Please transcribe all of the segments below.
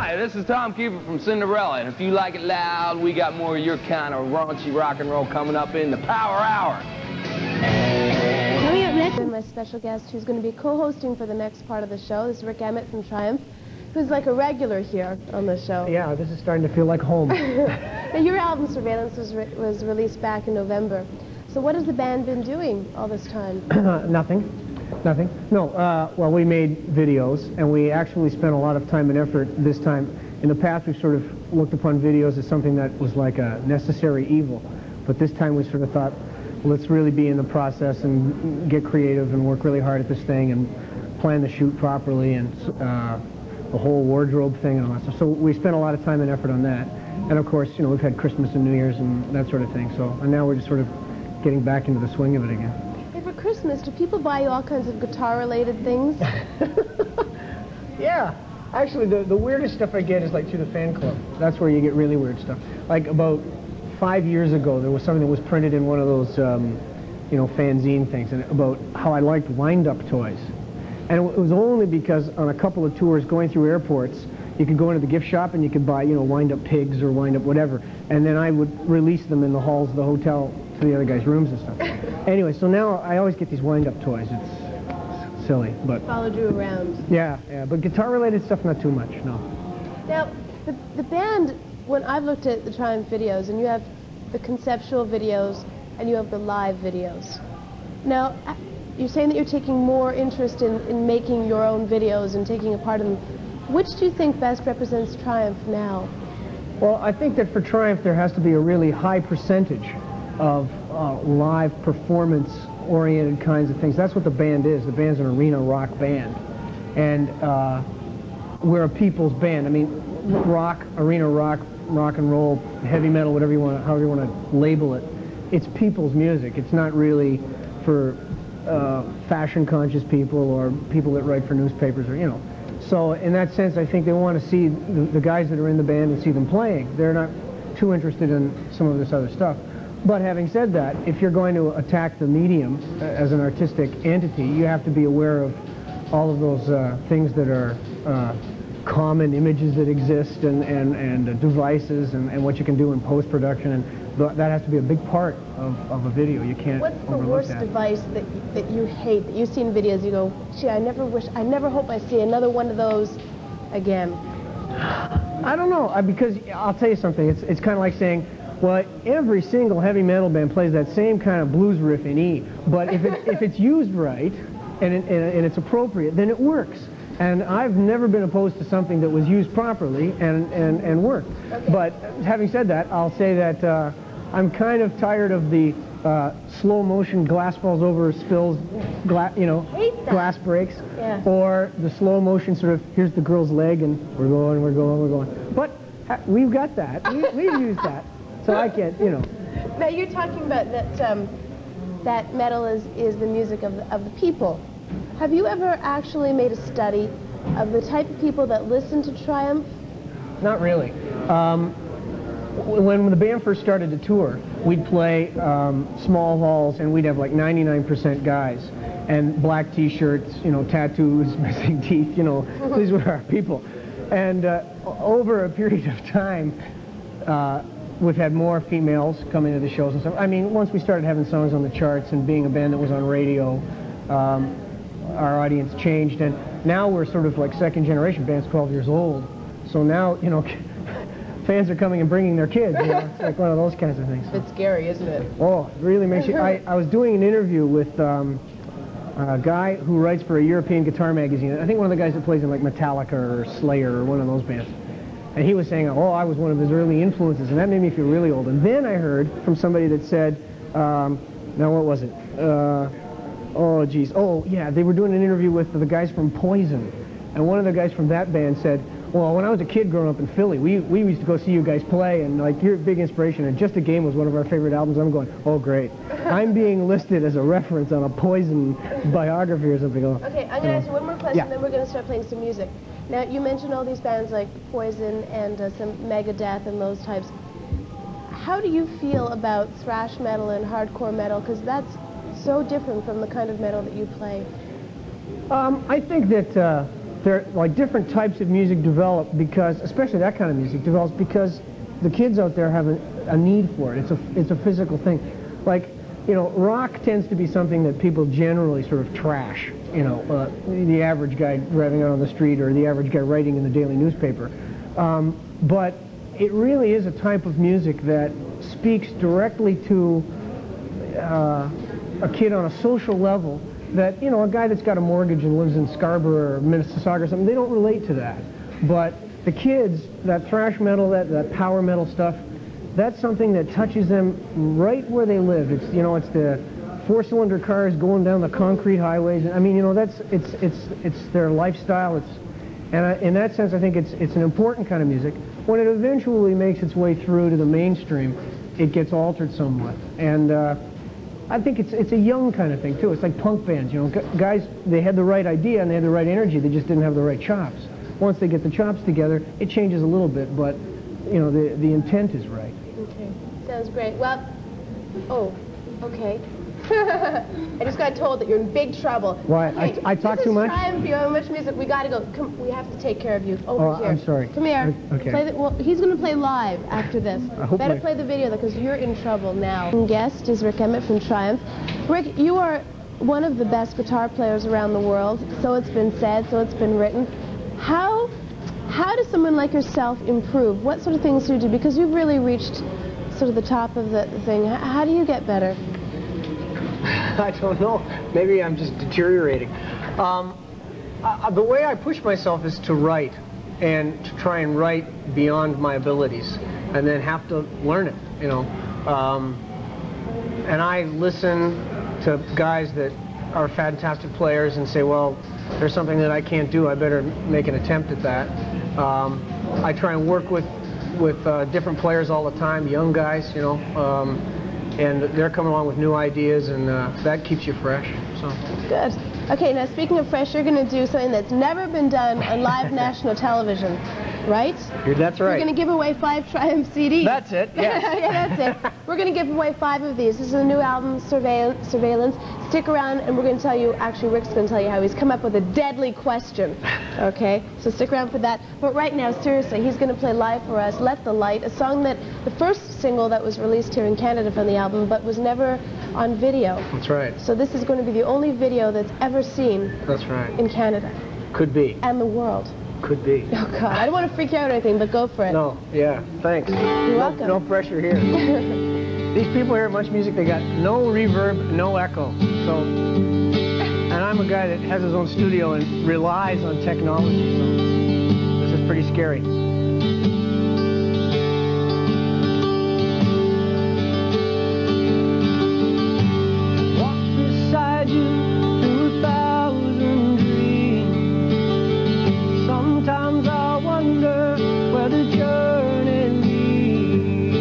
Hi, this is Tom Keeper from Cinderella, and if you like it loud, we got more of your kind of raunchy rock and roll coming up in the Power Hour. And my special guest who's going to be co-hosting for the next part of the show, this is RIK Emmett from Triumph, who's like a regular here on the show. Yeah, this is starting to feel like home. Now, your album Surveillance was released back in November. So what has the band been doing all this time? Nothing. No, well, we made videos, and we actually spent a lot of time and effort this time. In the past, we sort of looked upon videos as something that was like a necessary evil. But this time we sort of thought, let's really be in the process and get creative and work really hard at this thing and plan the shoot properly and the whole wardrobe thing and all that stuff. So we spent a lot of time and effort on that. And of course, you know, we've had Christmas and New Year's and that sort of thing. So, and now we're just sort of getting back into the swing of it again. Hey, for Christmas, do people buy you all kinds of guitar-related things? Yeah. Actually, the weirdest stuff I get is like through the fan club. That's where you get really weird stuff. Like about 5 years ago, there was something that was printed in one of those, you know, fanzine things, and about how I liked wind-up toys. And it was only because on a couple of tours going through airports, you could go into the gift shop and you could buy, you know, wind-up pigs or wind-up whatever, and then I would release them in the halls of the hotel to the other guys' rooms and stuff. Anyway, so now I always get these wind-up toys. It's silly, but... Followed you around. Yeah, but guitar-related stuff, not too much, no. Now, the band, when I've looked at the Triumph videos, and you have the conceptual videos and you have the live videos. Now, you're saying that you're taking more interest in making your own videos and taking a part in them. Which do you think best represents Triumph now? Well, I think that for Triumph there has to be a really high percentage of live performance-oriented kinds of things. That's what the band is. The band's an arena rock band. And we're a people's band. I mean, rock, arena rock, rock and roll, heavy metal, whatever you want, however you want to label it. It's people's music. It's not really for fashion-conscious people or people that write for newspapers or, you know. So in that sense, I think they want to see the guys that are in the band and see them playing. They're not too interested in some of this other stuff. But having said that, if you're going to attack the medium as an artistic entity, you have to be aware of all of those things that are common images that exist and devices and what you can do in post-production, and that has to be a big part of a video. You can't What's the worst device that you hate, that you see in videos, you go, gee, I never hope I see another one of those again? I don't know, because I'll tell you something, it's kind of like saying, well, every single heavy metal band plays that same kind of blues riff in E, but if it's used right and it's appropriate, then it works. And I've never been opposed to something that was used properly and worked. Okay. But having said that, I'll say that I'm kind of tired of the slow motion glass falls over, spills, glass breaks, yeah. Or the slow motion sort of, here's the girl's leg and we're going. But we've got that. We've used that. So I can't, you know. Now you're talking about that that metal is the music of the people. Have you ever actually made a study of the type of people that listen to Triumph? Not really. When the band first started to tour, we'd play small halls, and we'd have like 99% guys, and black T-shirts, you know, tattoos, missing teeth, you know, these were our people. And over a period of time, we've had more females come into the shows and stuff. I mean, once we started having songs on the charts and being a band that was on radio, our audience changed, and now we're sort of like second generation. Band's 12 years old, so now, you know, fans are coming and bringing their kids, you know. It's like one of those kinds of things. It's scary, isn't it? Oh, it really makes you... I was doing an interview with a guy who writes for a European guitar magazine. I think one of the guys that plays in like Metallica or Slayer or one of those bands. And he was saying, oh, I was one of his early influences, and that made me feel really old. And then I heard from somebody that said, now what was it? Oh, geez. Oh, yeah, they were doing an interview with the guys from Poison. And one of the guys from that band said, well, when I was a kid growing up in Philly, we used to go see you guys play, and like, you're a big inspiration, and Just a Game was one of our favorite albums. I'm going, oh, great. I'm being listed as a reference on a Poison biography or something. Okay, I'm going to ask you one more question, then we're going to start playing some music. Now, you mentioned all these bands like Poison and some Megadeth and those types. How do you feel about thrash metal and hardcore metal? Because that's so different from the kind of metal that you play. I think that like different types of music develop because, especially that kind of music develops because the kids out there have a need for it. It's a physical thing. Like, you know, rock tends to be something that people generally sort of trash. You know, the average guy driving out on the street or the average guy writing in the daily newspaper. But it really is a type of music that speaks directly to a kid on a social level that, you know, a guy that's got a mortgage and lives in Scarborough or Mississauga or something, they don't relate to that. But the kids, that thrash metal, that power metal stuff, that's something that touches them right where they live. It's, you know, it's the four-cylinder cars going down the concrete highways. I mean, you know, it's their lifestyle. And in that sense, I think it's an important kind of music. When it eventually makes its way through to the mainstream, it gets altered somewhat. And I think it's a young kind of thing too. It's like punk bands, you know, guys, they had the right idea and they had the right energy, they just didn't have the right chops. Once they get the chops together, it changes a little bit, but you know, the intent is right. Okay, sounds great. Well, oh, okay. I just got told that you're in big trouble. Why? Hey, I talk too much? Triumph, you have much music. We gotta go. Come, we have to take care of you. Over here. I'm sorry. Come here. Okay. Play well, he's gonna play live after this. I hope Better play the video though, because you're in trouble now. Guest is Rik Emmett from Triumph. Rick, you are one of the best guitar players around the world. So it's been said. So it's been written. How does someone like yourself improve? What sort of things do you do? Because you've really reached sort of the top of the thing. How do you get better? I don't know. Maybe I'm just deteriorating. The way I push myself is to write, and to try and write beyond my abilities, and then have to learn it, you know. And I listen to guys that are fantastic players and say, well, there's something that I can't do, I better make an attempt at that. I try and work with different players all the time, young guys, you know. And they're coming along with new ideas, and that keeps you fresh. So. Good. Okay, now speaking of fresh, you're going to do something that's never been done on live national television, right? That's right. We're going to give away 5 Triumph CDs. That's it, yes. Yeah, that's it. We're going to give away 5 of these. This is a new album, Surveillance. Stick around, and we're going to tell you, actually Rick's going to tell you how he's come up with a deadly question. Okay, so stick around for that. But right now, seriously, he's going to play live for us, Let the Light, a song that, the first single that was released here in Canada from the album, but was never on video. That's right. So this is going to be the only video that's ever seen. That's right. In Canada. Could be. And the world. Could be. Oh, God. I don't want to freak you out or anything, but go for it. No, yeah, thanks. You're welcome. No pressure here. These people here at MuchMusic, they got no reverb, no echo. So, and I'm a guy that has his own studio and relies on technology, so this is pretty scary. Walk beside you through 1,000 dreams. Sometimes I wonder where the journey leads.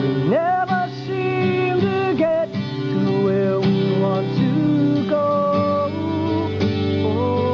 We never seem to get to where we want to go. Oh.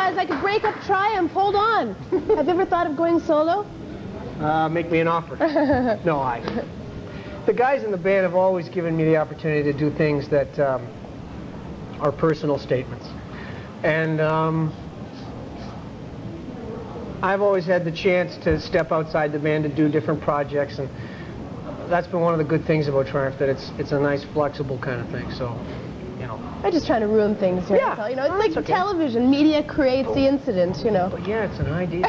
guys, I could break up Triumph. Hold on. Have you ever thought of going solo? Make me an offer. No, the guys in the band have always given me the opportunity to do things that are personal statements. And I've always had the chance to step outside the band to do different projects, and that's been one of the good things about Triumph, that it's a nice, flexible kind of thing. So, you know. I'm just trying to ruin things here. Yeah, You know, it's like okay. television. Media creates the incident, you know. But yeah, it's an idea.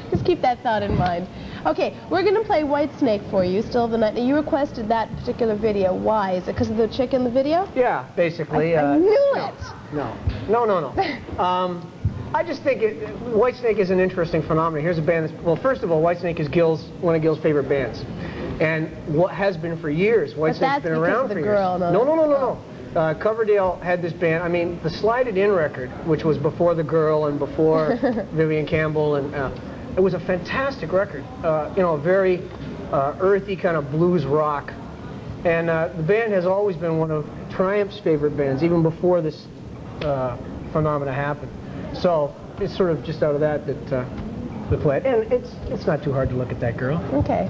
Just keep that thought in mind. Okay, we're going to play Whitesnake for you, Still the Night. Now, you requested that particular video. Why? Is it because of the chick in the video? Yeah, basically. I knew it! No. I just think Whitesnake is an interesting phenomenon. Here's a band that's, well, first of all, Whitesnake is one of Gil's favorite bands. And what has been for years. Whitesnake's been around for years. No. Coverdale had this band. I mean, the Slide It In record, which was before The Girl and before Vivian Campbell, and it was a fantastic record. You know, a very earthy kind of blues rock. And the band has always been one of Triumph's favorite bands, even before this phenomena happened. So it's sort of just out of that we play it. And it's not too hard to look at that girl. Okay.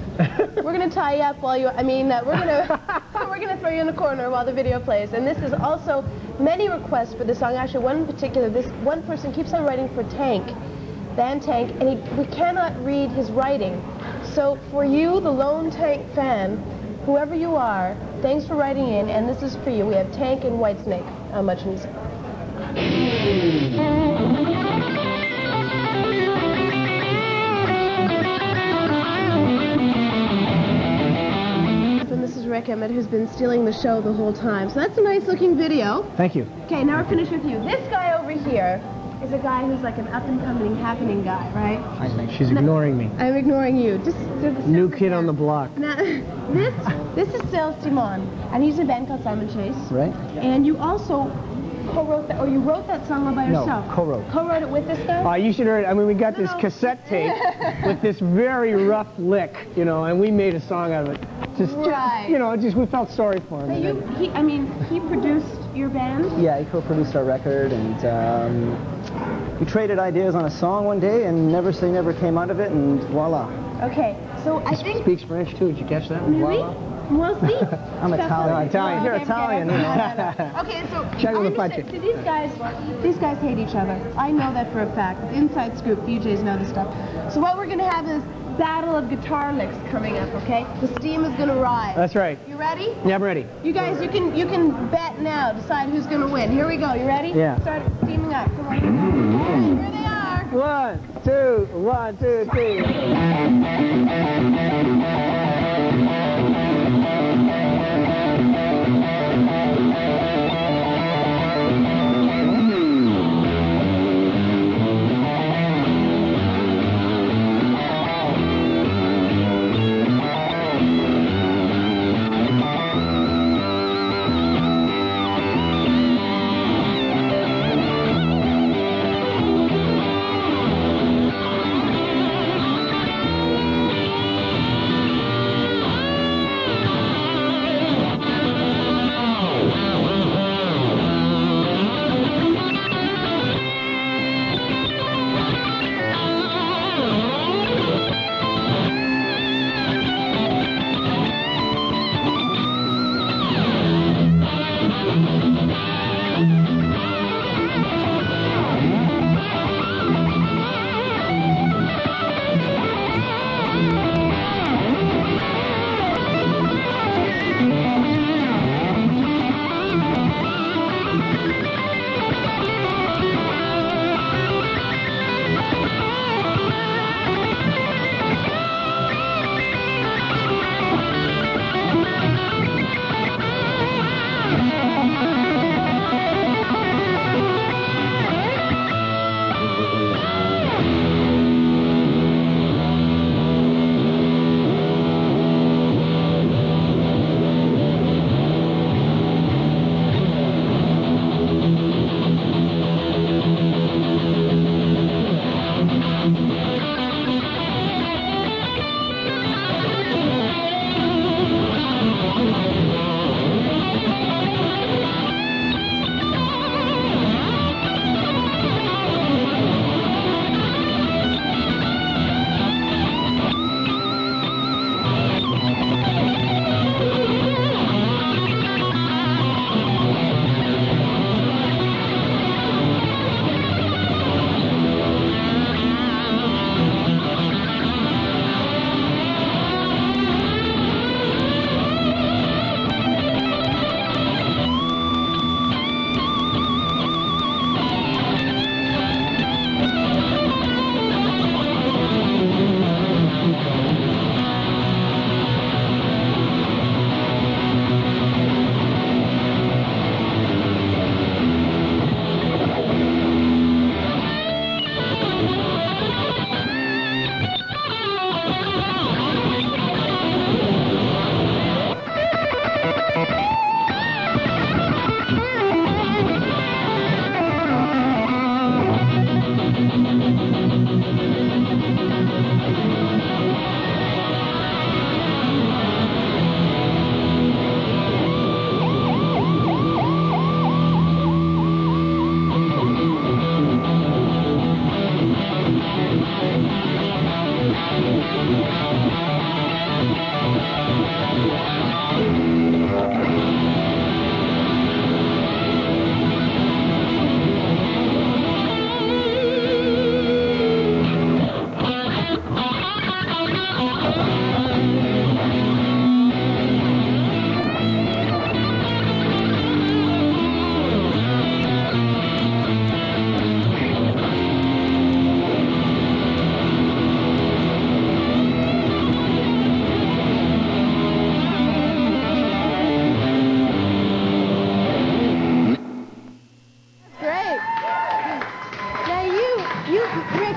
We're going to tie you up while you, we're going to throw you in the corner while the video plays. And this is also many requests for this song. Actually, one in particular, this one person keeps on writing for Tank, Van Tank, and we cannot read his writing. So for you, the lone Tank fan, whoever you are, thanks for writing in, and this is for you. We have Tank and Whitesnake on MuchMusic. And this is RIK EMMETT, who's been stealing the show the whole time. So that's a nice looking video. Thank you. Okay, now we're finished with you. This guy over here is a guy who's like an up-and-coming, happening guy, right? She's ignoring me. I'm ignoring you. Just New kid on the block. Now, this is Sil Simone, and he's in a band called Simon Chase. Right. And you also co-wrote that, or you wrote that song all by yourself? No, co-wrote. Co-wrote it with this guy? You should hear it. I mean, we got this cassette tape with this very rough lick, you know, and we made a song out of it. Right. You know, we felt sorry for him. But he produced your band? Yeah, he co-produced our record, and we traded ideas on a song one day, and Never Say Never came out of it, and voila. Okay, so I think... Speaks French, too. Did you catch that? Really? Voila. Well, see? I'm Italian. Italian. You're Italian. Okay, so see, these guys hate each other. I know that for a fact. The inside scoop, DJs know this stuff. So what we're gonna have is battle of guitar licks coming up. Okay, the steam is gonna rise. That's right. You ready? Yeah, I'm ready. You guys, you can bet now. Decide who's gonna win. Here we go. You ready? Yeah. Start steaming up. Come on. Here they are. 1, 2, 1, 2, 3.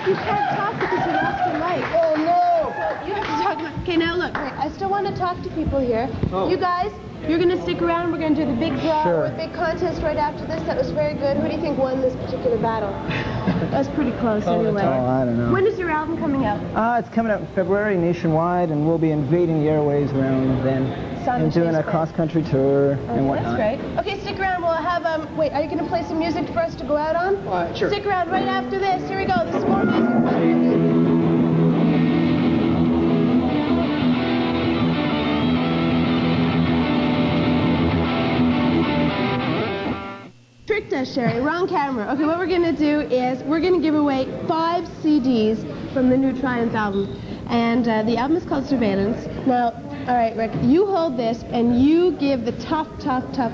You can't talk because you lost your mic. Oh, no! So you have to talk. Okay, now look. Wait, I still want to talk to people here. Oh. You guys, you're going to stick around. We're going to do the big draw Sure. or the big contest right after this. That was very good. Who do you think won this particular battle? That was pretty close anyway. Oh, I don't know. When is your album coming out? It's coming out in February nationwide, and we'll be invading the airways around then. And doing a cross-country tour and whatnot. That's great. Okay, stick around. We'll have, wait, are you going to play some music for us to go out on? Sure. Stick around right after this. Here we go. This is more music. Tricked us, Sherry. Wrong camera. Okay, what we're going to do is we're going to give away 5 CDs from the new Triumph album. And the album is called Surveillance. Now, all right, Rick, you hold this and you give the tough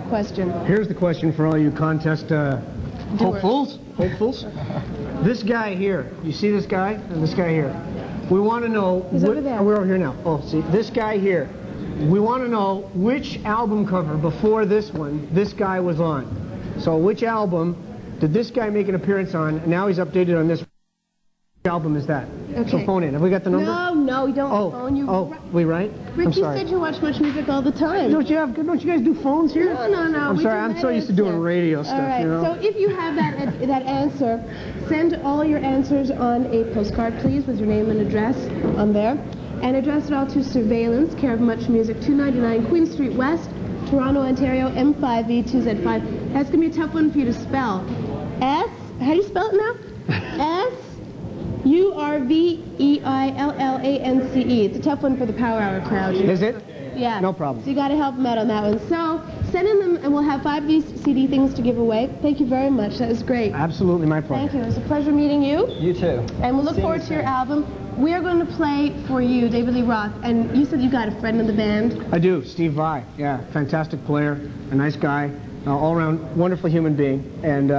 question. Here's the question for all you contest hopefuls. This guy here, you see this guy and this guy here? We want to know... He's over there. Oh, we're over here now. Oh, see, this guy here. We want to know which album cover before this one this guy was on. So which album did this guy make an appearance on, and now he's updated on this. Which album is that? Okay. So phone in. Have we got the number? No, you don't phone. You we right? Rick, I'm you sorry. said you watch MuchMusic all the time. Don't you guys do phones here? No. I'm we sorry, do I'm that so used to answer. doing radio stuff, All right, you know. so if you have that answer, send all your answers on a postcard, please, with your name and address on there. And address it all to Surveillance, care of MuchMusic, 299 Queen Street West, Toronto, Ontario, M5E2Z5. That's going to be a tough one for you to spell. How do you spell it now? Surveillance. It's a tough one for the Power Hour crowd. Is it? Yeah. No problem. So you got to help them out on that one. So send in them, and we'll have 5 of these CD things to give away. Thank you very much. That was great. Absolutely my pleasure. Thank you. It was a pleasure meeting you. You too. And we'll look forward to your album. We are going to play for you, David Lee Roth. And you said you got a friend in the band. I do. Steve Vai. Yeah, fantastic player, a nice guy, all-around wonderful human being, and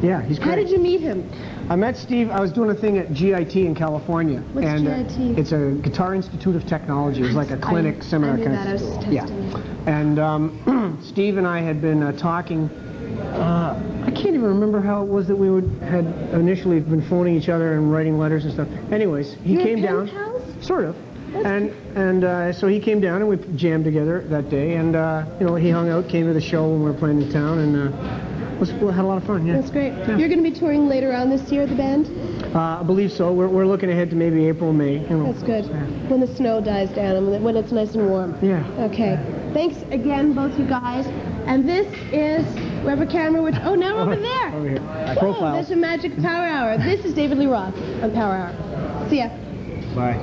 yeah, he's great. How did you meet him? I met Steve. I was doing a thing at GIT in California. What's and, GIT? It's a Guitar Institute of Technology. It was like a clinic, seminar I knew kind that. of I was thing. testing Yeah. you. And Steve and I had been talking. I can't even remember how it was that we had initially been phoning each other and writing letters and stuff. Anyways, he came down. Sort of. And so he came down and we jammed together that day. And you know, he hung out, came to the show when we were playing in town, and we had a lot of fun. Yeah. That's great. Yeah. You're going to be touring later on this year, the band? I believe so. We're looking ahead to maybe April, May. You know. That's good. Yeah. When the snow dies down and when it's nice and warm. Yeah. Okay. Thanks again, both you guys. And this is, we have a camera which, oh, now we're over there. Over here. Oh, Profiles. that's a magic Power Hour. This is David Lee Roth on Power Hour. See ya. Bye.